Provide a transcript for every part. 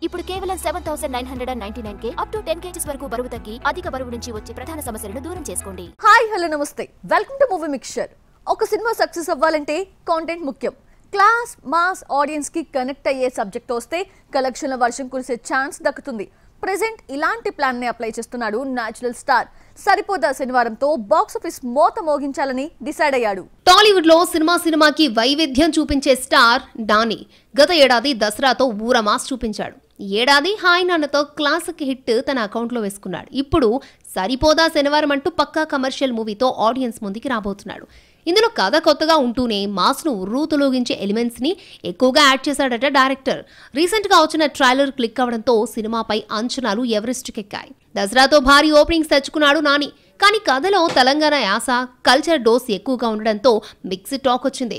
ఇప్పుడు కేవలం 7999K up to 10 kgs వరకు బరువు తగ్గి అధిక బరువు నుంచి వచ్చే ప్రధాన సమస్యలను దూరం చేసుకోండి. హాయ్ హలో నమస్తే, వెల్కమ్ టు మూవీ మిక్స్చర్. ఒక సినిమా సక్సెస్ అవ్వాలంటే కాంటెంట్ ముఖ్యం. క్లాస్ మాస్ ఆడియన్స్ కి కనెక్ట్ అయ్యే సబ్జెక్ట్ వస్తే కలెక్షన్ల వర్షం కురిసే ఛాన్స్ దక్కుతుంది. ప్రెజెంట్ ఇలాంటి ప్లాన్ ని అప్లై చేస్తున్నాడు న్యాచురల్ స్టార్. సరిపోదా శనివారంతో బాక్స్ ఆఫీస్ మోత మోగించాలని డిసైడ్ అయ్యాడు. టాలీవుడ్ లో సినిమాకి వైవిధ్యం చూపించే స్టార్ నాని గత ఏడాది దసరాతో ఊర మాస్ చూపించాడు. ఈ ఏడాది హాయ్ నాన్నతో క్లాసిక్ హిట్ తన అకౌంట్లో వేసుకున్నాడు. ఇప్పుడు సరిపోదా శనివారం అంటూ పక్కా కమర్షియల్ మూవీతో ఆడియన్స్ ముందుకి రాబోతున్నాడు. ఇందులో కథ కొత్తగా ఉంటూనే మాస్ను ఉర్రూతొలగించే ఎలిమెంట్స్ ని ఎక్కువగా యాడ్ చేశాడట డైరెక్టర్. రీసెంట్ గా వచ్చిన ట్రైలర్ క్లిక్ అవడంతో సినిమాపై అంచనాలు ఎవరెస్ట్కెక్కాయి. దసరాతో భారీ ఓపెనింగ్స్ తెచ్చుకున్నాడు నాని. కానీ కథలో తెలంగాణ యాస కల్చర్ డోస్ ఎక్కువగా ఉండడంతో మిక్స్డ్ టాక్ వచ్చింది.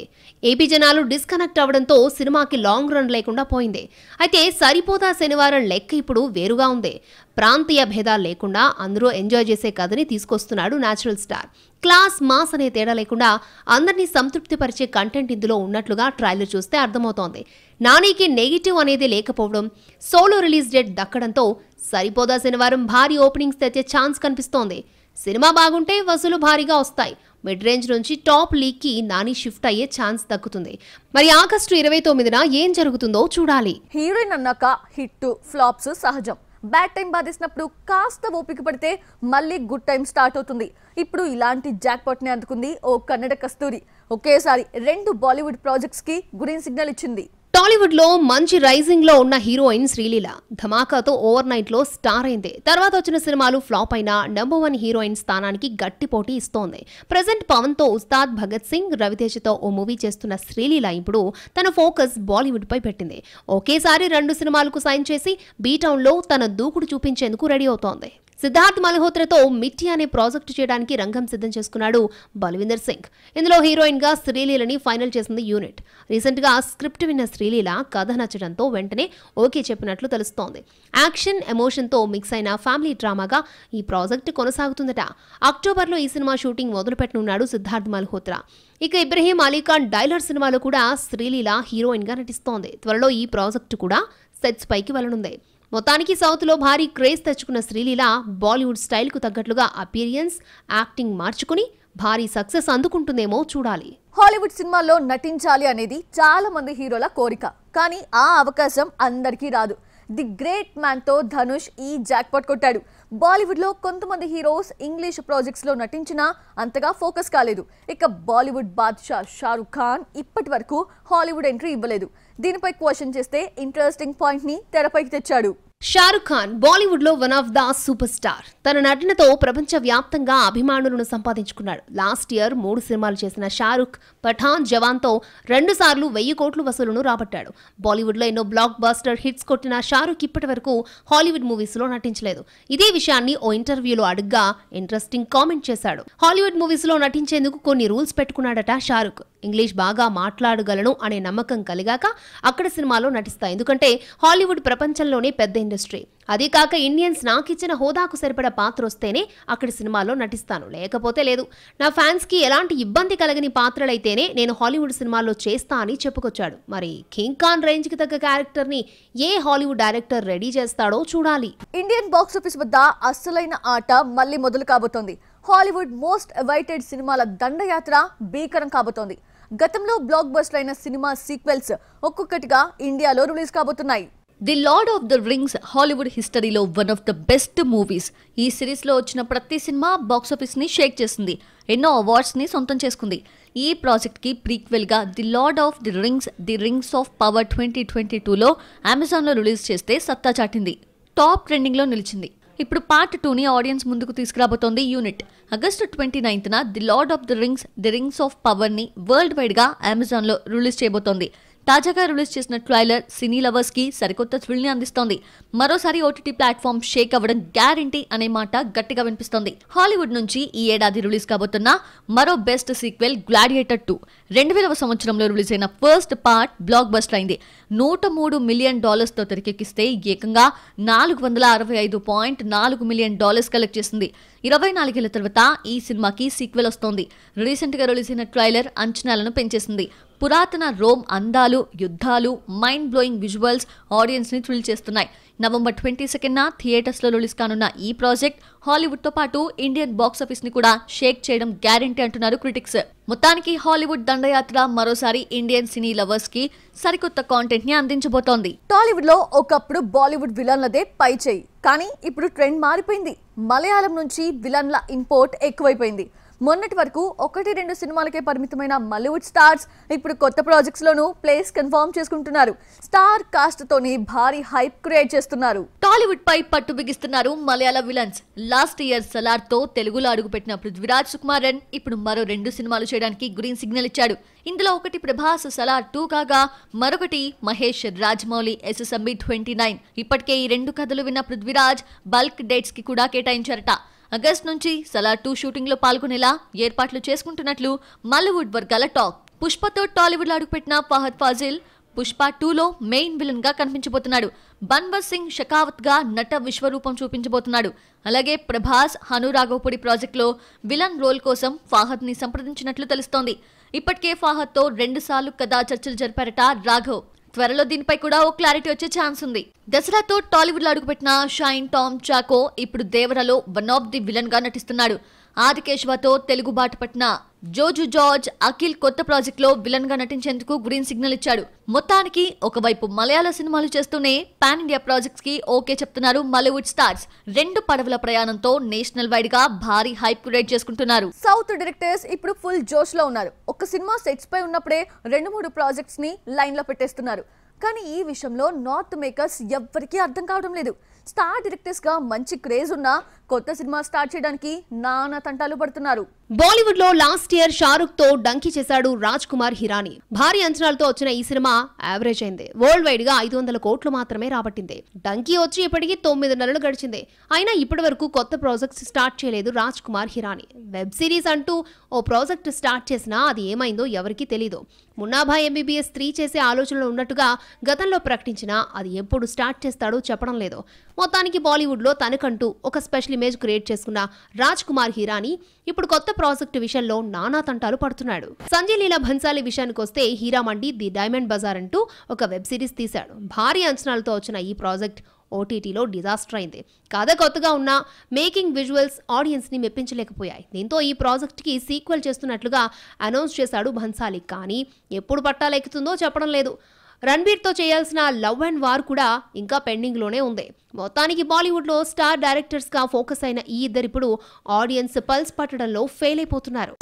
ఏపీ జనాలు డిస్కనెక్ట్ అవడంతో సినిమాకి లాంగ్ రన్ లేకుండా పోయింది. అయితే సరిపోదా శనివారం లెక్క ఇప్పుడు వేరుగా ఉంది. ప్రాంతీయ భేదాలు లేకుండా అందరూ ఎంజాయ్ చేసే కథని తీసుకొస్తున్నాడు న్యాచురల్ స్టార్. క్లాస్ మాస్ అనే తేడా లేకుండా అందరినీ సంతృప్తిపరిచే కంటెంట్ ఇందులో ఉన్నట్లుగా ట్రైలర్ చూస్తే అర్థమవుతోంది. నానికి నెగిటివ్ అనేది లేకపోవడం, సోలో రిలీజ్ డేట్ దక్కడంతో సరిపోదా శనివారం భారీ ఓపెనింగ్స్ తెచ్చే ఛాన్స్ కనిపిస్తోంది. సినిమా బాగుంటే వసూలు భారీగా వస్తాయి. మిడ్ రేంజ్ నుంచి టాప్ లీగ్ కి నాని షిఫ్ట్ అయ్యే ఛాన్స్ దక్కుతుంది. మరి ఆగస్టు 29న ఏం జరుగుతుందో చూడాలి. హీరోయిన్ అన్నాక హిట్ ఫ్లాప్స్ సహజం. బ్యాడ్ టైం బాధిస్తున్నప్పుడు కాస్త ఓపిక పడితే మళ్ళీ గుడ్ టైం స్టార్ట్ అవుతుంది. ఇప్పుడు ఇలాంటి జాక్పాట్ ని అందుకుంది ఓ కన్నడ కస్తూరి. ఒకేసారి 2 బాలీవుడ్ ప్రాజెక్ట్స్ కి గ్రీన్ సిగ్నల్ ఇచ్చింది. టాలీవుడ్ లో మంచి రైజింగ్ లో ఉన్న హీరోయిన్ శ్రీలీల ధమాకాతో ఓవర్ నైట్ లో స్టార్ అయింది. తర్వాత వచ్చిన సినిమాలు ఫ్లాప్ అయినా #1 హీరోయిన్ స్థానానికి గట్టి పోటీ ఇస్తోంది. ప్రెజెంట్ పవన్ తో ఉస్తాద్ భగత్ సింగ్, రవితేజతో ఓ మూవీ చేస్తున్న శ్రీలీల ఇప్పుడు తన ఫోకస్ బాలీవుడ్ పై పెట్టింది. ఒకేసారి 2 సినిమాలకు సైన్ చేసి బీటౌన్ లో తన దూకుడు చూపించేందుకు రెడీ అవుతోంది. సిద్ధార్థ్ మల్హోత్రాతో మిట్టి అనే ప్రాజెక్టు చేయడానికి రంగం సిద్ధం చేసుకున్నాడు బల్విందర్ సింగ్. ఇందులో హీరోయిన్ గా శ్రీలీలని ఫైనల్ చేసింది యూనిట్. రీసెంట్ గా స్క్రిప్ట్ విన్న శ్రీలీల కథ నచ్చడంతో వెంటనే ఓకే చెప్పినట్లు తెలుస్తోంది. యాక్షన్ ఎమోషన్ తో మిక్స్ అయిన ఫ్యామిలీ డ్రామాగా ఈ ప్రాజెక్టు కొనసాగుతుందట. అక్టోబర్లో ఈ సినిమా షూటింగ్ మొదలుపెట్టనున్నాడు సిద్ధార్థ్ మల్హోత్రా. ఇక ఇబ్రహీం అలీఖాన్ డైలర్ సినిమాలో కూడా శ్రీలీల హీరోయిన్ గా నటిస్తోంది. త్వరలో ఈ ప్రాజెక్టు కూడా సెట్స్ పైకి వెళ్లనుంది. మొత్తానికి సౌత్ లో భారీ క్రేజ్ తెచ్చుకున్న శ్రీలీల బాలీవుడ్ స్టైల్ కు తగ్గట్లుగా అపీరియన్స్, యాక్టింగ్ మార్చుకుని భారీ సక్సెస్ అందుకుంటుందేమో చూడాలి. హాలీవుడ్ సినిమాల్లో నటించాలి అనేది చాలా మంది హీరోల కోరిక. కానీ ఆ అవకాశం అందరికీ రాదు. ది గ్రేట్ మ్యాన్ తో ధనుష్ ఈ జాక్పాట్ కొట్టాడు. బాలీవుడ్ లో కొంతమంది హీరోస్ ఇంగ్లీష్ ప్రాజెక్ట్స్ లో నటించినా అంతగా ఫోకస్ కాలేదు. ఇక బాలీవుడ్ బాద్షా షారుఖ్ ఖాన్ ఇప్పటి వరకు హాలీవుడ్ ఎంట్రీ ఇవ్వలేదు. దీనిపై క్వశ్చన్ చేస్తే ఇంట్రెస్టింగ్ పాయింట్ ని తెరపైకి తెచ్చాడు. షారుఖ్ ఖాన్ బాలీవుడ్ లో one of the super star. తన నటనతో ప్రపంచ వ్యాప్తంగా అభిమానులను సంపాదించుకున్నాడు. లాస్ట్ ఇయర్ 3 సినిమాలు చేసిన షారుఖ్ పఠాన్, జవాన్ తో 2 సార్లు 1000 కోట్ల వసూలును రాబట్టాడు. బాలీవుడ్ లో ఎన్నో బ్లాక్ బస్టర్ హిట్స్ కొట్టిన షారుఖ్ ఇప్పటి వరకు హాలీవుడ్ మూవీస్ లో నటించలేదు. ఇదే విషయాన్ని ఓ ఇంటర్వ్యూలో అడుగ్గా ఇంట్రెస్టింగ్ కామెంట్ చేశాడు. హాలీవుడ్ మూవీస్ లో నటించేందుకు కొన్ని రూల్స్ పెట్టుకున్నాడట షారుఖ్. ఇంగ్లీష్ బాగా మాట్లాడగలను అనే నమ్మకం కలిగాక అక్కడ సినిమాలో నటిస్తా. ఎందుకంటే హాలీవుడ్ ప్రపంచంలోనే పెద్ద ఇండస్ట్రీ. అదే కాక ఇండియన్స్ నాకిచ్చిన హోదాకు సరిపడ పాత్ర వస్తేనే అక్కడి సినిమాలో నటిస్తాను, లేకపోతే లేదు. నా ఫ్యాన్స్ కి ఎలాంటి ఇబ్బంది కలగని పాత్రలైతేనే నేను హాలీవుడ్ సినిమాల్లో చేస్తా అని చెప్పుకొచ్చాడు. మరి కింగ్ ఖాన్ రేంజ్ కి తగ్గ క్యారెక్టర్ ని ఏ హాలీవుడ్ డైరెక్టర్ రెడీ చేస్తాడో చూడాలి. ఇండియన్ బాక్స్ ఆఫీస్ వద్ద అసలైన ఆట మళ్ళీ మొదలు కాబోతోంది. హాలీవుడ్ మోస్ట్ అవైటెడ్ సినిమాల దండయాత్ర భీకరం కాబోతోంది. గతంలో బ్లాక్ బస్టర్ అయిన సినిమా సీక్వెల్స్ ఒక్కొక్కటిగా ఇండియాలో రిలీజ్ కాబోతున్నాయి. The Lord of the Rings Hollywood హిస్టరీలో one of the best movies. ఈ సిరీస్లో వచ్చిన ప్రతి సినిమా బాక్సాఫీస్ని షేక్ చేసింది. ఎన్నో అవార్డ్స్ని సొంతం చేసుకుంది. ఈ ప్రాజెక్ట్కి ప్రీక్వెల్గా the Lord of the Rings of Power 2022లో అమెజాన్లో రిలీజ్ చేస్తే సత్తా చాటింది. టాప్ ట్రెండింగ్లో నిలిచింది. ఇప్పుడు పార్ట్ 2ని ఆడియన్స్ ముందుకు తీసుకురాబోతోంది యూనిట్. ఆగస్టు 29న the Lord of the Rings of పవర్ని వరల్డ్ వైడ్గా అమెజాన్లో రిలీజ్ చేయబోతోంది. తాజాగా రిలీజ్ చేసిన ట్రైలర్ సినీ లవర్స్ కి సరికొత్త థ్రిల్ ని అందిస్తోంది. మరోసారి ఓటీటీ ప్లాట్ఫామ్ షేక్ అవ్వడం గ్యారంటీ అనే మాట గట్టిగా వినిపిస్తోంది. హాలీవుడ్ నుంచి ఈ ఏడాది రిలీజ్ కాబోతున్న మరో బెస్ట్ సీక్వెల్ గ్లాడియేటర్ 2 2000వ సంవత్సరంలో రిలీజ్ అయిన ఫస్ట్ పార్ట్ బ్లాక్ బస్టర్ అయింది. $103 మిలియన్ తో తెరకెక్కిస్తే ఏకంగా $465.4 మిలియన్ కలెక్ట్ చేసింది. 24 ఏళ్ల తర్వాత ఈ సినిమాకి సీక్వెల్ వస్తోంది. రీసెంట్ గా రిలీజ్ అయిన ట్రైలర్ అంచనాలను పెంచేసింది. పురాతన రోమ్ అందాలు, యుద్ధాలు, మైండ్ బ్లోయింగ్ విజువల్స్ ఆడియన్స్ ని థ్రిల్ చేస్తున్నాయి. నవంబర్ 22న థియేటర్స్ లో రిలీజ్ కానున్న ఈ ప్రాజెక్ట్ హాలీవుడ్ తో పాటు ఇండియన్ బాక్స్ ఆఫీస్ ని కూడా షేక్ చేయడం గ్యారెంటీ అంటున్నారు క్రిటిక్స్. మొత్తానికి హాలీవుడ్ దండయాత్ర మరోసారి ఇండియన్ సినీ లవర్స్ కి సరికొత్త కాంటెంట్ ని అందించబోతోంది. టాలీవుడ్ లో ఒకప్పుడు బాలీవుడ్ విలన్లదే పై చేయి, కానీ ఇప్పుడు ట్రెండ్ మారిపోయింది. మలయాళం నుంచి విలన్ల ఇంపోర్ట్ ఎక్కువైపోయింది. మొన్నటి వరకు 1-2 సినిమాలకే పరిమితమైన బాలీవుడ్ స్టార్స్ ఇప్పుడు కొత్త ప్రాజెక్ట్స్ లోనూ ప్లేస్ కన్ఫర్మ్ చేసుకుంటున్నారు. స్టార్ కాస్ట్ తోని భారీ హైప్ క్రియేట్ చేస్తున్నారు. టాలీవుడ్ పై పట్టు బిగిస్తున్నారు మలయాళ విలన్స్. లాస్ట్ ఇయర్ సలార్ తో తెలుగులో అడుగుపెట్టిన పృథ్వీరాజ్ సుకుమారన్ ఇప్పుడు మరో 2 సినిమాలు చేయడానికి గ్రీన్ సిగ్నల్ ఇచ్చాడు. ఇందులో ఒకటి ప్రభాస్ సలార్ 2 కాగా మరొకటి మహేష్ రాజమౌళి SSMB 29. ఇప్పటికే ఈ 2 కథలు విన్న పృథ్వీరాజ్ బల్క్ డేట్స్ కి కూడా కేటాయించారట. ఆగస్ట్ నుంచి సలార్ 2 షూటింగ్ లో పాల్గొనేలా ఏర్పాట్లు చేసుకుంటున్నట్లు మాలీవుడ్ వర్గాల టాక్. పుష్పతో టాలీవుడ్ లో అడుగుపెట్టిన ఫహద్ ఫాజిల్ పుష్ప 2లో మెయిన్ విలన్ గా కనిపించబోతున్నాడు. బన్వర్ సింగ్ షకావత్ గా నట విశ్వరూపం చూపించబోతున్నాడు. అలాగే ప్రభాస్ హను రాఘవపూడి ప్రాజెక్ట్ లో విలన్ రోల్ కోసం ఫహద్ ని సంప్రదించినట్లు తెలుస్తోంది. ఇప్పటికే ఫహద్ తో 2 సార్లు కథా చర్చలు జరిపారట రాఘవ్. త్వరలో దీనిపై కూడా ఓ క్లారిటీ వచ్చే ఛాన్స్ ఉంది. దసరాతో టాలీవుడ్ లో అడుగుపెట్టిన షైన్ టామ్ చాకో ఇప్పుడు దేవరలో వన్ ఆఫ్ ది విలన్ గా నటిస్తున్నాడు. ఆదికేశవతో తెలుగు బాట పట్టిన జోజు జార్జ్ అఖిల్ కొత్త ప్రాజెక్ట్ లో విలన్ గా నటించేందుకు గ్రీన్ సిగ్నల్ ఇచ్చాడు. మొత్తానికి ఒకవైపు మలయాళ సినిమాలు చేస్తూనే పాన్ ఇండియా ప్రాజెక్ట్స్ కి ఓకే చెప్తున్నారు బాలీవుడ్ స్టార్స్. 2 పడవల ప్రయాణంతో నేషనల్ వైడ్ గా భారీ హైప్ క్రియేట్ చేసుకుంటున్నారు. సౌత్ డైరెక్టర్స్ ఇప్పుడు ఫుల్ జోష్ లో ఉన్నారు. ఒక సినిమా సెట్స్ పై ఉన్నప్పుడే 2-3 ప్రాజెక్ట్స్ ని లైన్ లో పెట్టేస్తున్నారు. కానీ ఈ విషయంలో నార్త్ మేకర్స్ ఎవ్వరికీ అర్థం కావడం లేదు. స్టార్ డైరెక్టర్స్ గా మంచి క్రేజ్ ఉన్నా కొత్త సినిమా స్టార్ట్ చేయడానికి నానా తంటాలు పడుతున్నారు. బాలీవుడ్ లో లాస్ట్ ఇయర్ షారుఖ్ తో డంకీ చేశాడు రాజ్ కుమార్ హిరానీ. భారీ అంచనాలతో వచ్చిన ఈ సినిమా యావరేజ్ అయింది. వరల్డ్ వైడ్ గా 500 కోట్లు మాత్రమే రాబట్టింది. డంకీ వచ్చి ఇప్పటికీ 9 నెలలు గడిచింది. అయినా ఇప్పటి వరకు కొత్త ప్రాజెక్ట్స్ స్టార్ట్ చేయలేదు రాజ్ కుమార్ హిరానీ. వెబ్ సిరీస్ అంటూ ఓ ప్రాజెక్ట్ స్టార్ట్ చేసినా అది ఏమైందో ఎవరికీ తెలీదు. మున్నాభాయ్ MBBS 3 చేసే ఆలోచనలు ఉన్నట్టుగా గతంలో ప్రకటించినా అది ఎప్పుడు స్టార్ట్ చేస్తాడో చెప్పడం లేదు. మొత్తానికి బాలీవుడ్ లో తనకంటూ ఒక స్పెషల్ ఇమేజ్ క్రియేట్ చేసుకున్న రాజ్ కుమార్ హిరానీ ఇప్పుడు కొత్త ప్రాజెక్టు విషయంలో నానా తంటాలు పడుతున్నాడు. సంజయ్ లీలా భన్సాలి విషయానికి వస్తే హీరామండి ది డైమండ్ బజార్ అంటూ ఒక వెబ్ సిరీస్ తీశాడు. భారీ అంచనాలతో వచ్చిన ఈ ప్రాజెక్ట్ OTTలో డిజాస్టర్ అయింది. కథ కొత్తగా ఉన్న మేకింగ్ విజువల్స్ ఆడియన్స్ ని మెప్పించలేకపోయాయి. దీంతో ఈ ప్రాజెక్ట్ కి సీక్వెల్ చేస్తున్నట్లుగా అనౌన్స్ చేశాడు భన్సాలి. కానీ ఎప్పుడు పట్టాలెక్కుతుందో చెప్పడం లేదు. రణబీర్ తో చేయాల్సిన లవ్ అండ్ వార్ కూడా ఇంకా పెండింగ్ లోనే ఉంది. మొత్తానికి బాలీవుడ్ లో స్టార్ డైరెక్టర్స్ గా ఫోకస్ అయిన ఈ ఇద్దరిప్పుడు ఆడియన్స్ పల్స్ పట్టడంలో ఫెయిల్ అయిపోతున్నారు.